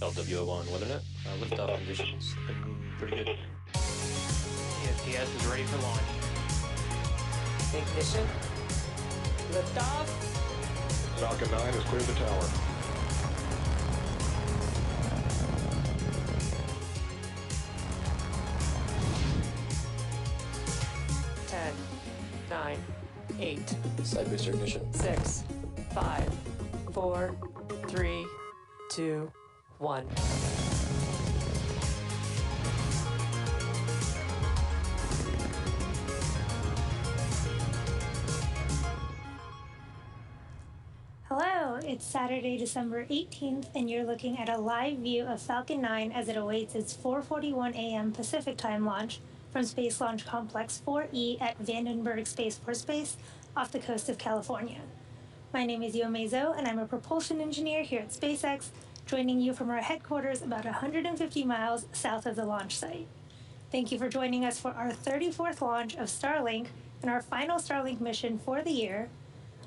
LWO1 weather net. Liftoff conditions looking pretty good. TSTS is ready for launch. Ignition. Liftoff. Falcon 9 has cleared the tower. Ten, 9, 8, Side booster ignition. 6, 5, 4, 3, 2, 1. Hello, it's Saturday, December 18th, and you're looking at a live view of Falcon 9 as it awaits its 4:41 a.m. Pacific Time launch from Space Launch Complex 4E at Vandenberg Space Force Base off the coast of California. My name is Yo Mezo, and I'm a propulsion engineer here at SpaceX, joining you from our headquarters about 150 miles south of the launch site. Thank you for joining us for our 34th launch of Starlink and our final Starlink mission for the year.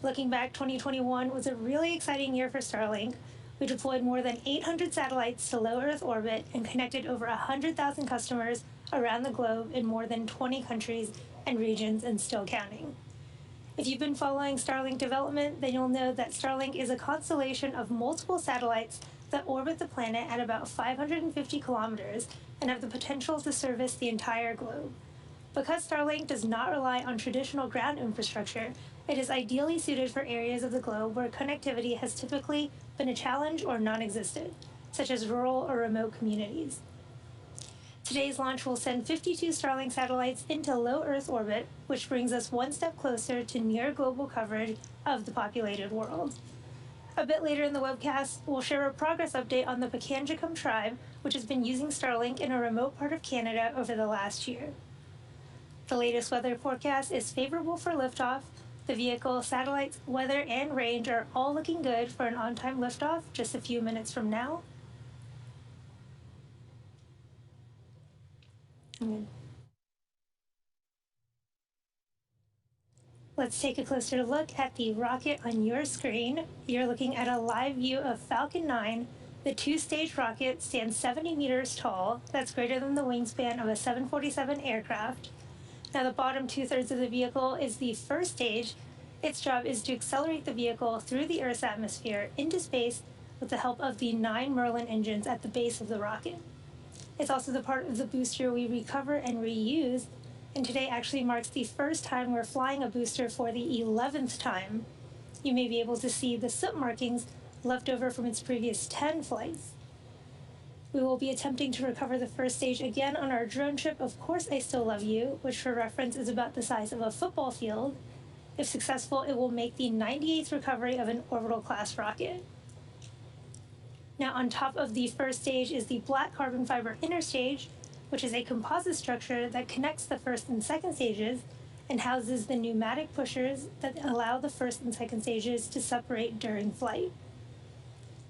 Looking back, 2021 was a really exciting year for Starlink. We deployed more than 800 satellites to low Earth orbit and connected over 100,000 customers around the globe in more than 20 countries and regions, and still counting. If you've been following Starlink development, then you'll know that Starlink is a constellation of multiple satellites that orbit the planet at about 550 kilometers and have the potential to service the entire globe. Because Starlink does not rely on traditional ground infrastructure, it is ideally suited for areas of the globe where connectivity has typically been a challenge or non-existent, such as rural or remote communities. Today's launch will send 52 Starlink satellites into low Earth orbit, which brings us one step closer to near global coverage of the populated world. A bit later in the webcast, we'll share a progress update on the Pakanjikum tribe, which has been using Starlink in a remote part of Canada over the last year. The latest weather forecast is favorable for liftoff. The vehicle, satellites, weather, and range are all looking good for an on-time liftoff just a few minutes from now. Let's take a closer look at the rocket on your screen. You're looking at a live view of Falcon 9. The two-stage rocket stands 70 meters tall. That's greater than the wingspan of a 747 aircraft. Now, the bottom two-thirds of the vehicle is the first stage. Its job is to accelerate the vehicle through the Earth's atmosphere into space with the help of the 9 Merlin engines at the base of the rocket. It's also the part of the booster we recover and reuse, and today actually marks the first time we're flying a booster for the 11th time. You may be able to see the soot markings left over from its previous 10 flights. We will be attempting to recover the first stage again on our drone ship, Of Course I Still Love You, which for reference is about the size of a football field. If successful, it will make the 98th recovery of an orbital-class rocket. Now, on top of the first stage is the black carbon fiber inner stage, which is a composite structure that connects the first and second stages and houses the pneumatic pushers that allow the first and second stages to separate during flight.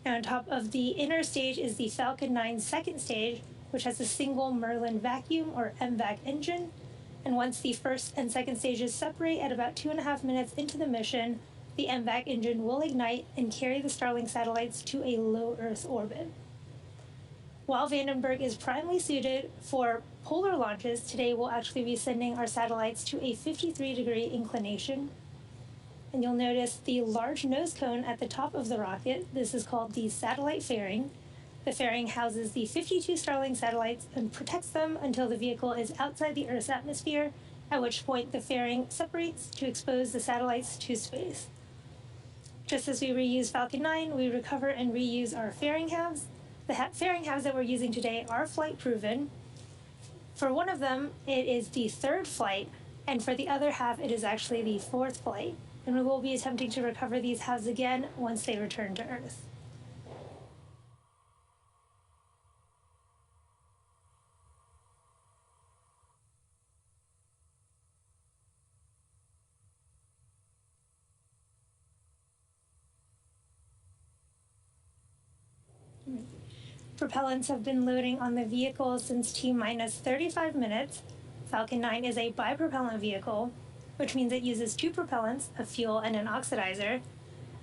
Now, on top of the inner stage is the Falcon 9 second stage, which has a single Merlin vacuum or MVAC engine. And once the first and second stages separate at about 2.5 minutes into the mission, the MVAC engine will ignite and carry the Starlink satellites to a low Earth orbit. While Vandenberg is primarily suited for polar launches, today we'll actually be sending our satellites to a 53-degree inclination. And you'll notice the large nose cone at the top of the rocket. This is called the satellite fairing. The fairing houses the 52 Starlink satellites and protects them until the vehicle is outside the Earth's atmosphere, at which point the fairing separates to expose the satellites to space. Just as we reuse Falcon 9, we recover and reuse our fairing halves. The fairing halves that we're using today are flight proven. For one of them, it is the third flight, and for the other half, it is actually the fourth flight. And we will be attempting to recover these halves again once they return to Earth. Propellants have been loading on the vehicle since T-minus 35 minutes. Falcon 9 is a bipropellant vehicle, which means it uses two propellants, a fuel and an oxidizer.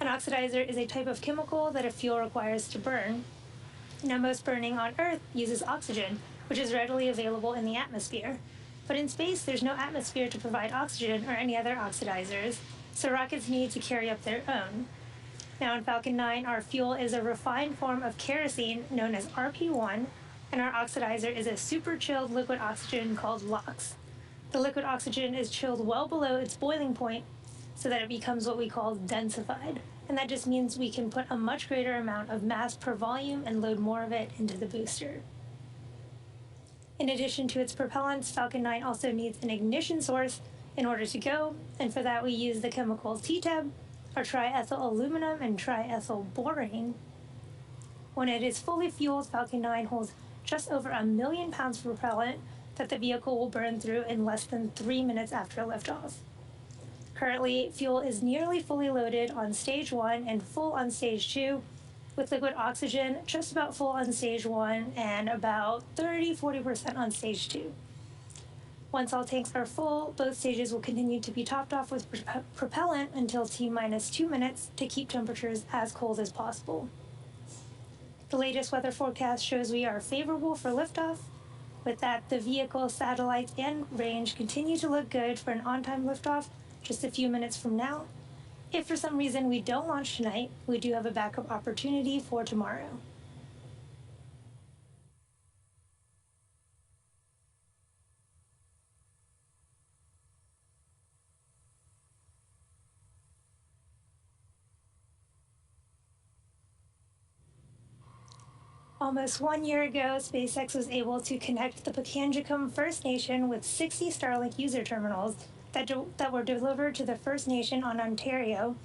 An oxidizer is a type of chemical that a fuel requires to burn. Now, most burning on Earth uses oxygen, which is readily available in the atmosphere. But in space, there's no atmosphere to provide oxygen or any other oxidizers, so rockets need to carry up their own. Now, in Falcon 9, our fuel is a refined form of kerosene known as RP1, and our oxidizer is a super chilled liquid oxygen called LOX. The liquid oxygen is chilled well below its boiling point so that it becomes what we call densified. And that just means we can put a much greater amount of mass per volume and load more of it into the booster. In addition to its propellants, Falcon 9 also needs an ignition source in order to go, and for that we use the chemicals TTEB, or triethyl aluminum and triethyl borane. When it is fully fueled, Falcon 9 holds just over 1 million pounds of propellant that the vehicle will burn through in less than 3 minutes after liftoff. Currently, fuel is nearly fully loaded on Stage 1 and full on Stage 2, with liquid oxygen just about full on Stage 1 and about 30–40% on Stage 2. Once all tanks are full, both stages will continue to be topped off with propellant until T-minus 2 minutes to keep temperatures as cold as possible. The latest weather forecast shows we are favorable for liftoff. With that, the vehicle, satellites, and range continue to look good for an on-time liftoff just a few minutes from now. If for some reason we don't launch tonight, we do have a backup opportunity for tomorrow. Almost 1 year ago, SpaceX was able to connect the Pikangikum First Nation with 60 Starlink user terminals that were delivered to the First Nation on Ontario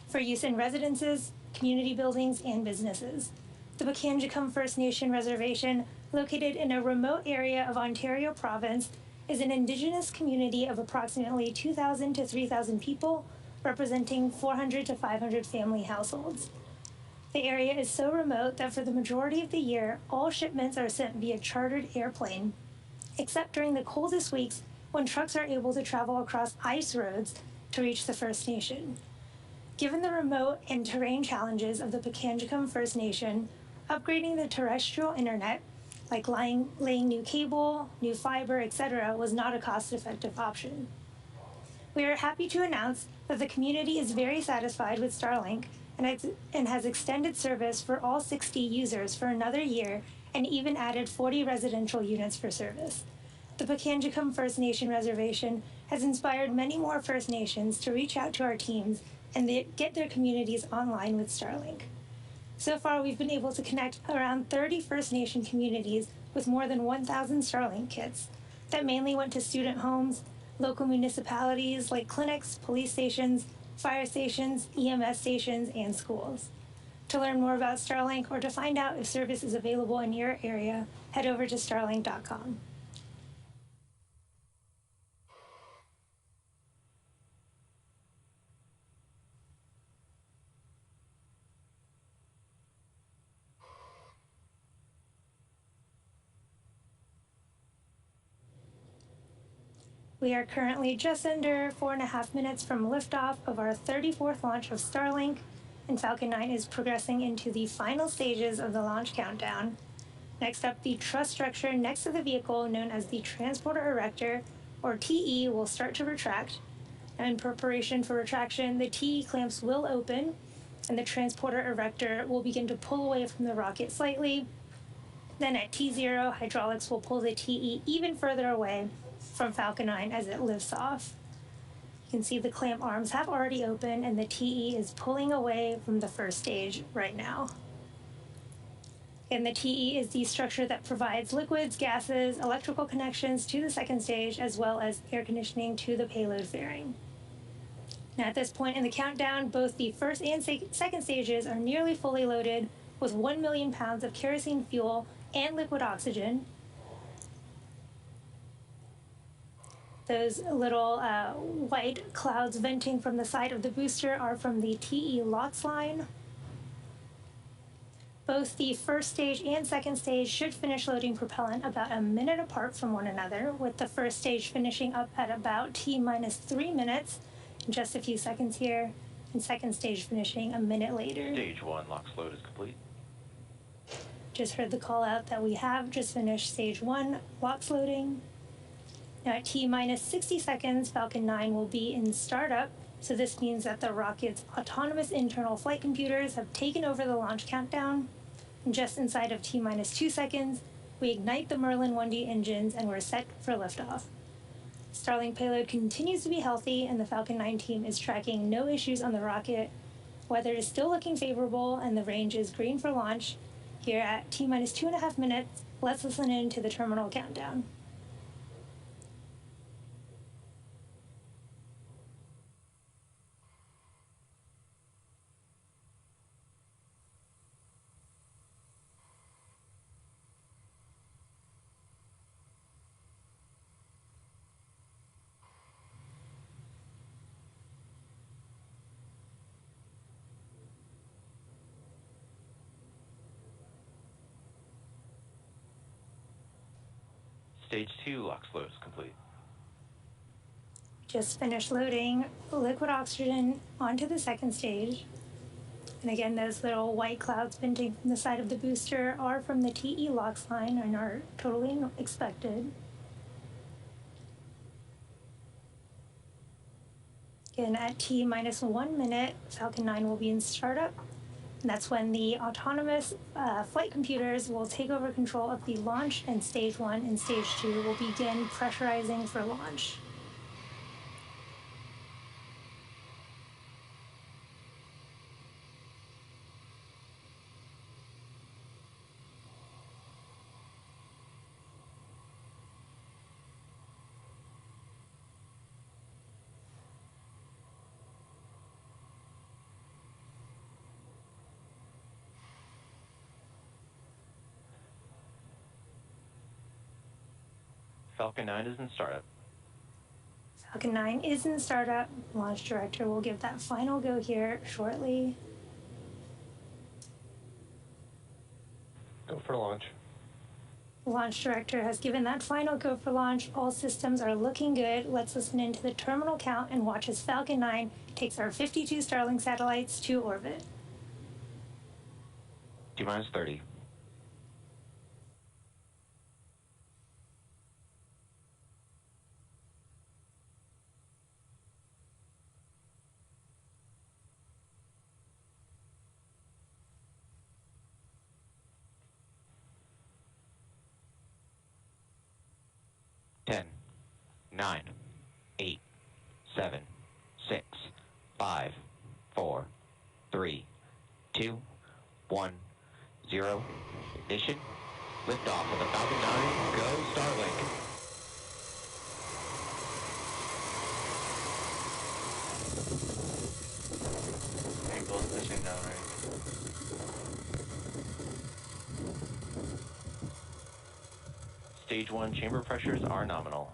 for use in residences, community buildings, and businesses. The Pikangikum First Nation Reservation, located in a remote area of Ontario Province, is an Indigenous community of approximately 2,000 to 3,000 people, representing 400 to 500 family households. The area is so remote that for the majority of the year, all shipments are sent via chartered airplane, except during the coldest weeks when trucks are able to travel across ice roads to reach the First Nation. Given the remote and terrain challenges of the Pikangikum First Nation, upgrading the terrestrial internet, like laying new cable, new fiber, etc., was not a cost-effective option. We are happy to announce that the community is very satisfied with Starlink and has extended service for all 60 users for another year and even added 40 residential units for service. The Pikangikum First Nation Reservation has inspired many more First Nations to reach out to our teams and get their communities online with Starlink. So far, we've been able to connect around 30 First Nation communities with more than 1,000 Starlink kits that mainly went to student homes, local municipalities like clinics, police stations, fire stations, EMS stations, and schools. To learn more about Starlink or to find out if service is available in your area, head over to starlink.com. We are currently just under 4.5 minutes from liftoff of our 34th launch of Starlink, and Falcon 9 is progressing into the final stages of the launch countdown. Next up, the truss structure next to the vehicle, known as the transporter erector, or TE, will start to retract. And in preparation for retraction, the TE clamps will open, and the transporter erector will begin to pull away from the rocket slightly. Then at T0, hydraulics will pull the TE even further away from Falcon 9 as it lifts off. You can see the clamp arms have already opened and the TE is pulling away from the first stage right now. And the TE is the structure that provides liquids, gases, electrical connections to the second stage, as well as air conditioning to the payload fairing. Now at this point in the countdown, both the first and second stages are nearly fully loaded with 1 million pounds of kerosene fuel and liquid oxygen. Those little white clouds venting from the side of the booster are from the TE LOX line. Both the first stage and second stage should finish loading propellant about a minute apart from one another, with the first stage finishing up at about T-minus 3 minutes, in just a few seconds here, and second stage finishing a minute later. Stage 1 LOX load is complete. Just heard the call out that we have just finished stage 1, LOX loading. Now at T-minus 60 seconds, Falcon 9 will be in startup, so this means that the rocket's autonomous internal flight computers have taken over the launch countdown. And just inside of T-minus 2 seconds, we ignite the Merlin 1D engines and we're set for liftoff. Starlink payload continues to be healthy and the Falcon 9 team is tracking no issues on the rocket. Weather is still looking favorable and the range is green for launch. Here at T-minus 2.5 minutes, let's listen in to the terminal countdown. Stage 2 LOX load is complete. Just finished loading liquid oxygen onto the second stage. And again, those little white clouds venting from the side of the booster are from the TE LOX line and are totally expected. Again, at T-minus 1 minute, Falcon 9 will be in startup. And that's when the autonomous flight computers will take over control of the launch, and stage 1 and stage 2 will begin pressurizing for launch. Falcon 9 is in startup. Falcon 9 is in startup. Launch director will give that final go here shortly. Go for launch. The launch director has given that final go for launch. All systems are looking good. Let's listen into the terminal count and watch as Falcon 9 takes our 52 Starlink satellites to orbit. T-minus 30. 10, 9, 8, 7, 6, 5, 4, 3, 2, 1, 0. Ignition. Liftoff of the Falcon 9. Go Starlink. Angle's pushing down, right? Stage 1 chamber pressures are nominal.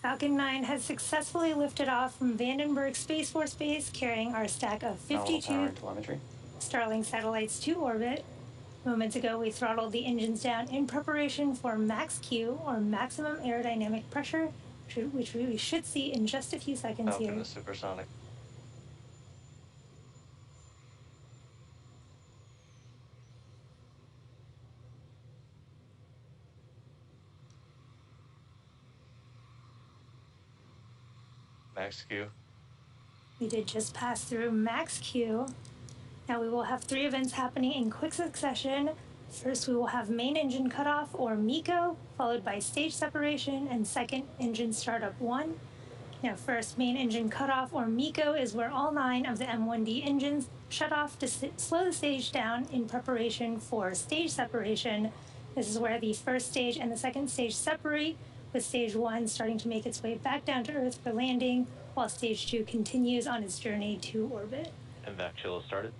Falcon 9 has successfully lifted off from Vandenberg Space Force Base, carrying our stack of 52 telemetry. Starlink satellites to orbit. Moments ago, we throttled the engines down in preparation for Max-Q, or maximum aerodynamic pressure, which we should see in just a few seconds Falcon here. is supersonic. Max-Q. We did just pass through Max-Q. Now we will have 3 events happening in quick succession. First, we will have main engine cutoff, or MECO, followed by stage separation and second engine startup 1. Now first, main engine cutoff, or MECO, is where all 9 of the M1D engines shut off to slow the stage down in preparation for stage separation. This is where the first stage and the second stage separate, with stage 1 starting to make its way back down to Earth for landing, while stage 2 continues on its journey to orbit. And vac chill has started.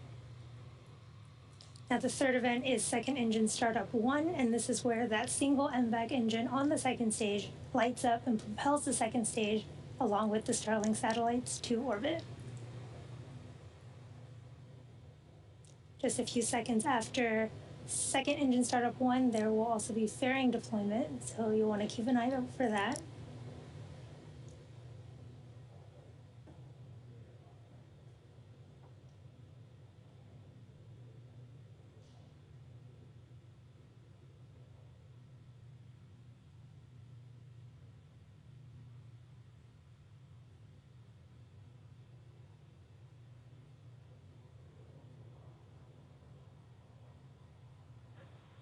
Now the third event is second engine startup 1, and this is where that single MVAC engine on the second stage lights up and propels the second stage along with the Starlink satellites to orbit. Just a few seconds after second engine startup 1, there will also be fairing deployment, so you'll want to keep an eye out for that.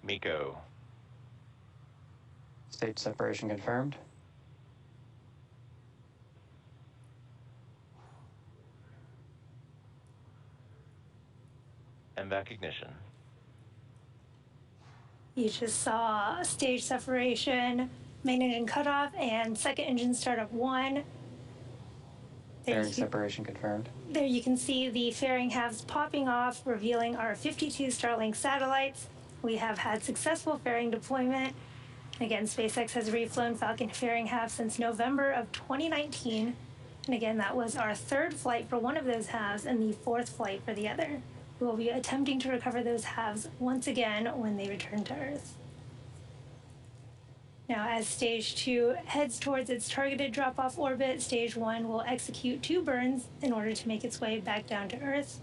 Miko. Stage separation confirmed. MVAC ignition. You just saw stage separation, main engine cutoff, and second engine startup 1. Fairing separation confirmed. There you can see the fairing halves popping off, revealing our 52 Starlink satellites. We have had successful fairing deployment. Again, SpaceX has reflown Falcon fairing halves since November of 2019. And again, that was our third flight for one of those halves and the fourth flight for the other. We will be attempting to recover those halves once again when they return to Earth. Now, as Stage 2 heads towards its targeted drop-off orbit, Stage 1 will execute 2 burns in order to make its way back down to Earth.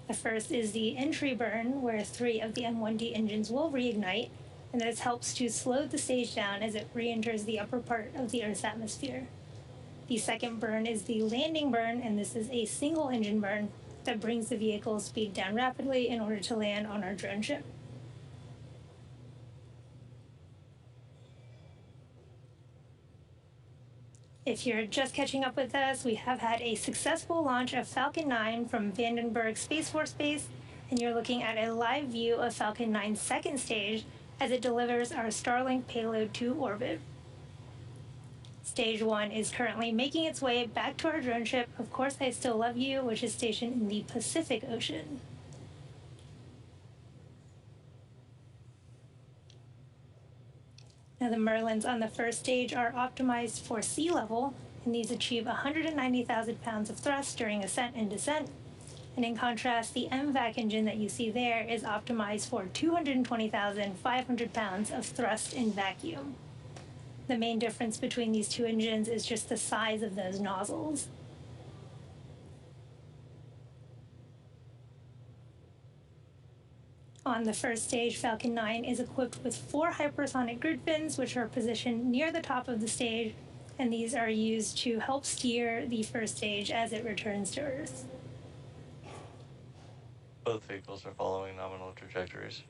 The first is the entry burn, where 3 of the M1D engines will reignite, and this helps to slow the stage down as it re-enters the upper part of the Earth's atmosphere. The second burn is the landing burn, and this is a single engine burn that brings the vehicle's speed down rapidly in order to land on our drone ship. If you're just catching up with us, we have had a successful launch of Falcon 9 from Vandenberg Space Force Base, and you're looking at a live view of Falcon 9's second stage as it delivers our Starlink payload to orbit. Stage 1 is currently making its way back to our drone ship, Of Course I Still Love You, which is stationed in the Pacific Ocean. Now, the Merlins on the first stage are optimized for sea level, and these achieve 190,000 pounds of thrust during ascent and descent. And in contrast, the MVAC engine that you see there is optimized for 220,500 pounds of thrust in vacuum. The main difference between these two engines is just the size of those nozzles. On the first stage, Falcon 9 is equipped with 4 hypersonic grid fins, which are positioned near the top of the stage, and these are used to help steer the first stage as it returns to Earth. Both vehicles are following nominal trajectories.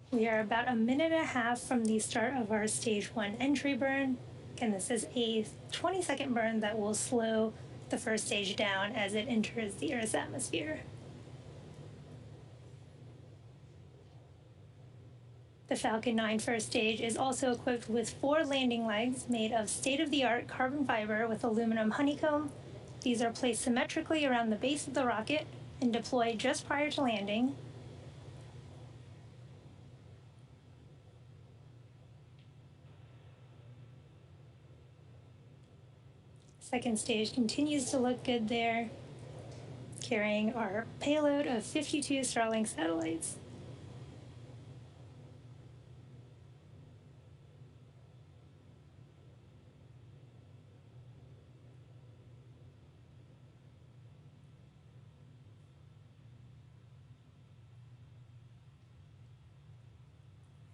We are about a minute and a half from the start of our Stage 1 entry burn. Again, this is a 20-second burn that will slow the first stage down as it enters the Earth's atmosphere. The Falcon 9 first stage is also equipped with 4 landing legs made of state-of-the-art carbon fiber with aluminum honeycomb. These are placed symmetrically around the base of the rocket and deployed just prior to landing. Second stage continues to look good there, carrying our payload of 52 Starlink satellites.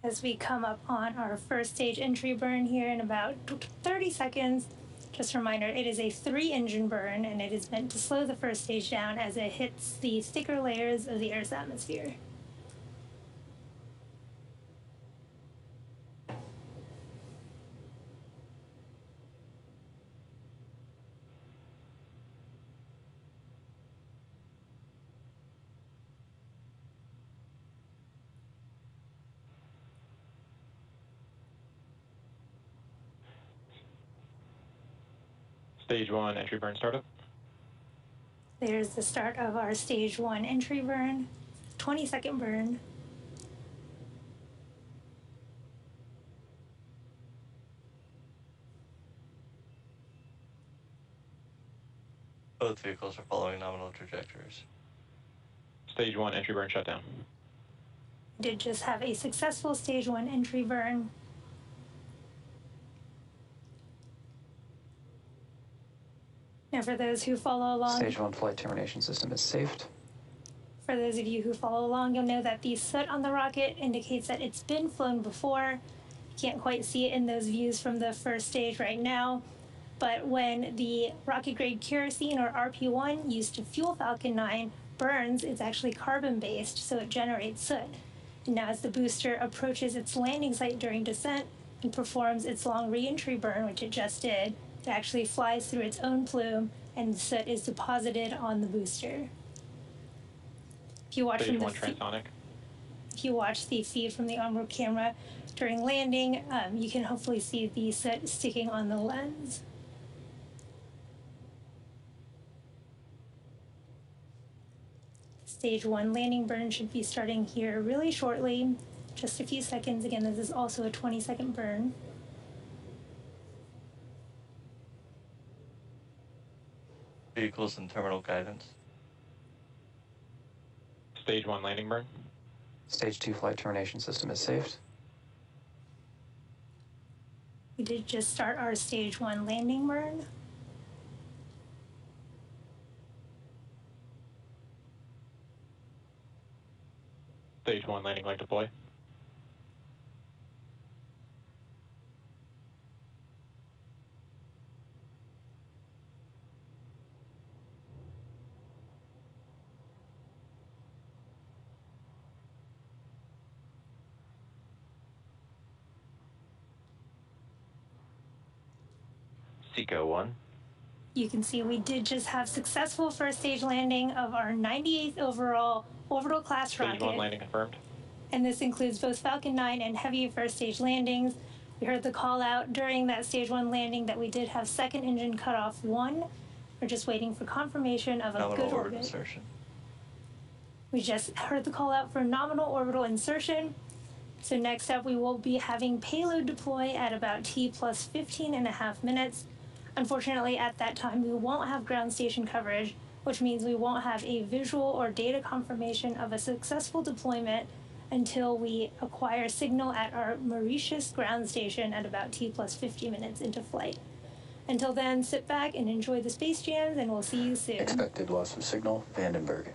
As we come up on our first stage entry burn here in about 30 seconds, just a reminder, it is a 3-engine burn, and it is meant to slow the first stage down as it hits the thicker layers of the Earth's atmosphere. Stage 1 entry burn startup. There's the start of our Stage 1 entry burn, 20-second burn. Both vehicles are following nominal trajectories. Stage 1 entry burn shutdown. Did just have a successful stage 1 entry burn. Now for those who follow along, Stage 1 flight termination system is saved. for those of you who follow along, you'll know that the soot on the rocket indicates that it's been flown before. You can't quite see it in those views from the first stage right now, but when the rocket grade kerosene or RP1 used to fuel Falcon 9 burns, it's actually carbon based, so it generates soot. And now as the booster approaches its landing site during descent and performs its long re-entry burn, which it just did, it actually flies through its own plume and the soot is deposited on the booster. If you watch Stage from 1 transonic. if you watch the feed from the onboard camera during landing, you can hopefully see the soot sticking on the lens. Stage 1 landing burn should be starting here really shortly, just a few seconds. Again, this is also a 20-second burn. Vehicles and terminal guidance. Stage 1 landing burn. Stage 2 flight termination system is saved. We did just start our stage 1 landing burn. Stage 1 landing leg deploy. Seco 1. You can see we did just have successful first stage landing of our 98th overall orbital class Stage 1 rocket. landing confirmed. And this includes both Falcon 9 and Heavy first stage landings. We heard the call out during that stage 1 landing that we did have second engine cutoff 1. We're just waiting for confirmation of a Nominal good orbit orbit. insertion. We just heard the call out for nominal orbital insertion. So next up, we will be having payload deploy at about T plus 15.5 minutes. Unfortunately, at that time, we won't have ground station coverage, which means we won't have a visual or data confirmation of a successful deployment until we acquire signal at our Mauritius ground station at about T plus 50 minutes into flight. Until then, sit back and enjoy the space jams, and we'll see you soon. Expected loss of signal, Vandenberg.